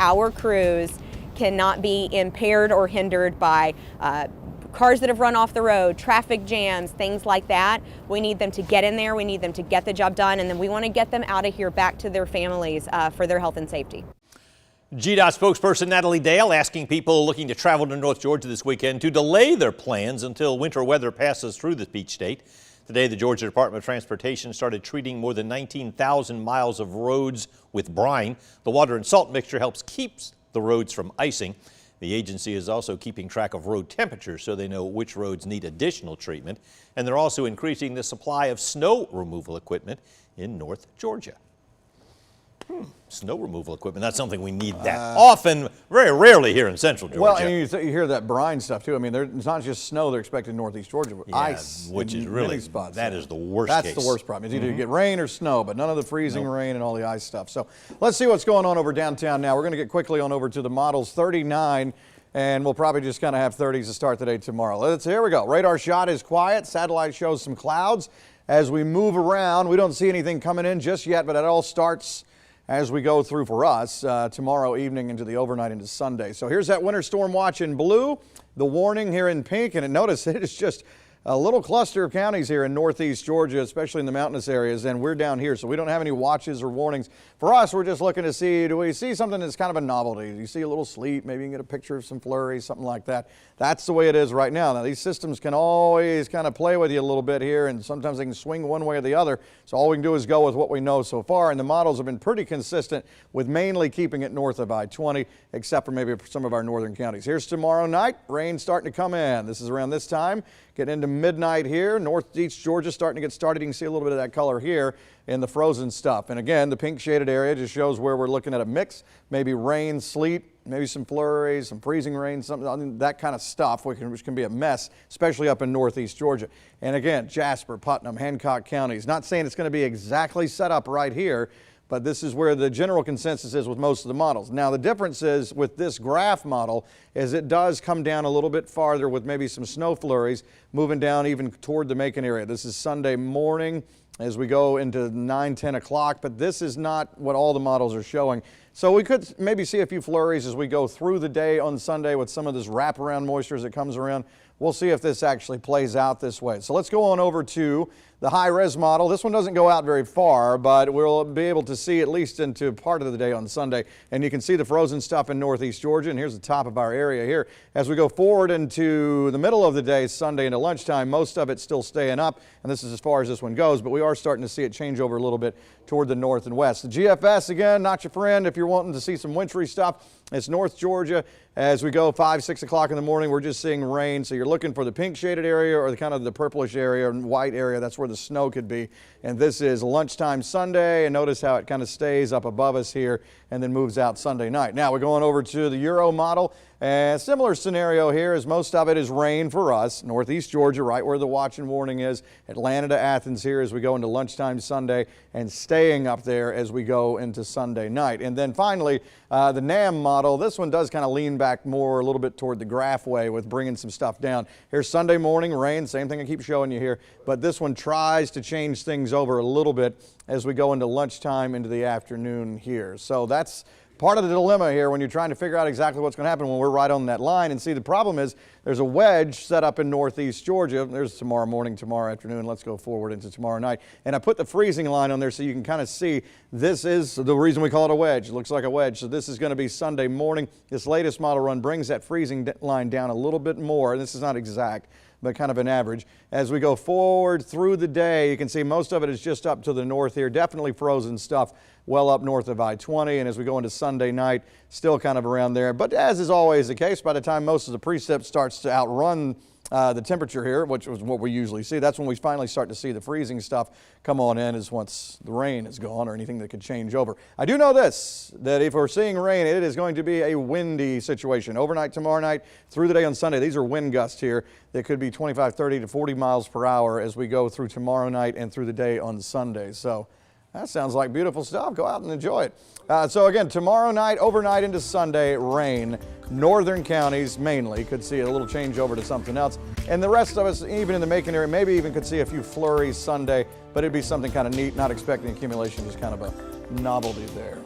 our crews cannot be impaired or hindered by cars that have run off the road, traffic jams, things like that. We need them to get in there, we need them to get the job done, and then we want to get them out of here back to their families for their health and safety. GDOT spokesperson Natalie Dale asking people looking to travel to North Georgia this weekend to delay their plans until winter weather passes through the Peach State. Today, the Georgia Department of Transportation started treating more than 19,000 miles of roads with brine. The water and salt mixture helps keep the roads from icing. The agency is also keeping track of road temperatures so they know which roads need additional treatment. And they're also increasing the supply of snow removal equipment in North Georgia. Snow removal equipment, that's something we need that often, very rarely here in Central Georgia. Well, and you hear that brine stuff too. I mean, it's not just snow they're expecting in Northeast Georgia, but ice, which is really, many spots. That is the worst case. That's the worst problem. It's either you get rain or snow, but none of the freezing rain and all the ice stuff. So let's see what's going on over downtown now. We're going to get quickly on over to the models 39, and we'll probably just kind of have 30s to start the day tomorrow. Here we go. Radar shot is quiet. Satellite shows some clouds. As we move around, we don't see anything coming in just yet, but it all starts as we go through for us tomorrow evening into the overnight into Sunday. So here's that winter storm watch in blue, the warning here in pink, and notice it is just a little cluster of counties here in Northeast Georgia, especially in the mountainous areas, and we're down here, so we don't have any watches or warnings. For us, we're just looking to see, do we see something that's kind of a novelty? Do you see a little sleet? Maybe you can get a picture of some flurries, something like that. That's the way it is right now. Now, these systems can always kind of play with you a little bit here, and sometimes they can swing one way or the other. So all we can do is go with what we know so far, and the models have been pretty consistent with mainly keeping it north of I-20, except for maybe some of our northern counties. Here's tomorrow night. Rain starting to come in. This is around this time. Getting into midnight here. Northeast Georgia starting to get started. You can see a little bit of that color here in the frozen stuff. And again, the pink shaded area just shows where we're looking at a mix. Maybe rain, sleet, maybe some flurries, some freezing rain, something, that kind of stuff, which can be a mess, especially up in Northeast Georgia. And again, Jasper, Putnam, Hancock counties. Not saying it's going to be exactly set up right here, but this is where the general consensus is with most of the models. Now, the difference is with this graph model is it does come down a little bit farther with maybe some snow flurries moving down even toward the Macon area. This is Sunday morning as we go into 9, 10 o'clock, but this is not what all the models are showing. So we could maybe see a few flurries as we go through the day on Sunday with some of this wraparound moisture as it comes around. We'll see if this actually plays out this way. So let's go on over to the high-res model. This one doesn't go out very far, but we'll be able to see at least into part of the day on Sunday. And you can see the frozen stuff in Northeast Georgia, and here's the top of our area here. As we go forward into the middle of the day, Sunday into lunchtime, most of it's still staying up, and this is as far as this one goes, but we are starting to see it change over a little bit toward the north and west. The GFS, again, not your friend if you're wanting to see some wintry stuff. It's North Georgia. As we go 5, 6 o'clock in the morning, we're just seeing rain. So you're looking for the pink shaded area or the kind of the purplish area and white area. That's where the snow could be. And this is lunchtime Sunday. And notice how it kind of stays up above us here and then moves out Sunday night. Now we're going over to the Euro model. And similar scenario here as most of it is rain for us. Northeast Georgia, right where the watch and warning is. Atlanta to Athens here as we go into lunchtime Sunday and staying up there as we go into Sunday night. And then finally, the NAM model. This one does kind of lean back more a little bit toward the graph way with bringing some stuff down. Here's Sunday morning rain, same thing I keep showing you here, but this one tries to change things over a little bit as we go into lunchtime into the afternoon here. So that's part of the dilemma here when you're trying to figure out exactly what's going to happen when we're right on that line. And see, the problem is there's a wedge set up in Northeast Georgia. There's tomorrow morning, tomorrow afternoon. Let's go forward into tomorrow night. And I put the freezing line on there so you can kind of see this is the reason we call it a wedge. It looks like a wedge. So this is going to be Sunday morning. This latest model run brings that freezing line down a little bit more. And this is not exact, but kind of an average. As we go forward through the day, you can see most of it is just up to the north here. Definitely frozen stuff well up north of I-20. And as we go into Sunday night, still kind of around there. But as is always the case, by the time most of the precip starts to outrun the temperature here, which was what we usually see, that's when we finally start to see the freezing stuff come on in, is once the rain is gone or anything that could change over. I do know this, that if we're seeing rain, it is going to be a windy situation. Overnight tomorrow night through the day on Sunday, these are wind gusts here that could be 25, 30 to 40 miles per hour as we go through tomorrow night and through the day on Sunday. So that sounds like beautiful stuff. Go out and enjoy it. So again, tomorrow night, overnight into Sunday, rain. Northern counties mainly could see a little change over to something else. And the rest of us, even in the Macon area, maybe even could see a few flurries Sunday, but it'd be something kind of neat, not expecting accumulation, just kind of a novelty there.